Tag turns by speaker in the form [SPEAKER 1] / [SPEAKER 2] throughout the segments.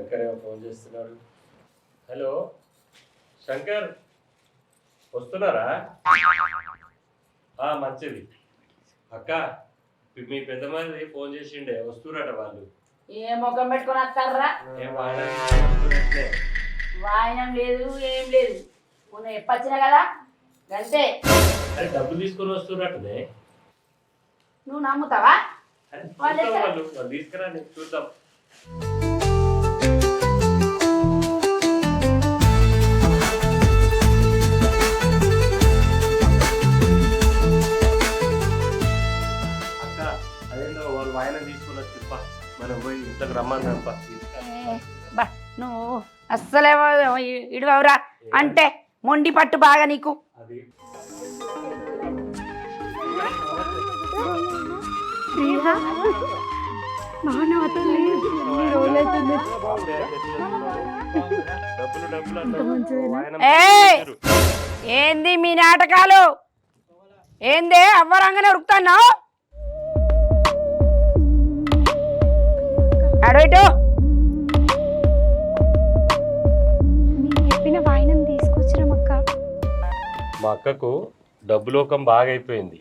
[SPEAKER 1] శంకర్ ఏమో ఫోన్ చేస్తున్నాడు. హలో శంకర్, వస్తున్నారా? మంచిది అక్క, మీ పెద్ద మంది ఫోన్ చేసిండే, వస్తున్నట వాళ్ళు.
[SPEAKER 2] ఏ ముఖం పెట్టుకొని వస్తారా? వాయనం లేదు, ఏం లేదు. మొన్న ఎప్పొచ్చినా కదా అంతే.
[SPEAKER 1] అరే డబ్బులు తీసుకొని వస్తున్నట్టునే.
[SPEAKER 2] నువ్వు నమ్ముతావా?
[SPEAKER 1] వాళ్ళు తీసుకురా, నీకు చూద్దాం. అక్క అదేందో వాళ్ళు వాయనం తీసుకొని వచ్చి మనం పోయి ఇంతకు రమ్మని
[SPEAKER 2] బా నువ్వు అస్సలేమో ఇడువరా అంటే మొండి పట్టు బాగా నీకు.
[SPEAKER 1] అది
[SPEAKER 2] ఏంది మీ నాటకాలు? ఏందే అవ్వరంగానే ఉరుకుతున్నావు? అడు ఇటు.
[SPEAKER 3] చెప్పిన వాయినం తీసుకొచ్చినామక్క.
[SPEAKER 1] మా అక్కకు డబ్బు లోకం బాగా అయిపోయింది.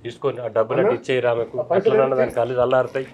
[SPEAKER 1] తీసుకొని ఆ డబ్బులు అంటే ఇచ్చేయి రామెకు. అట్లా దాని కళ్ళు చల్లారుతాయి.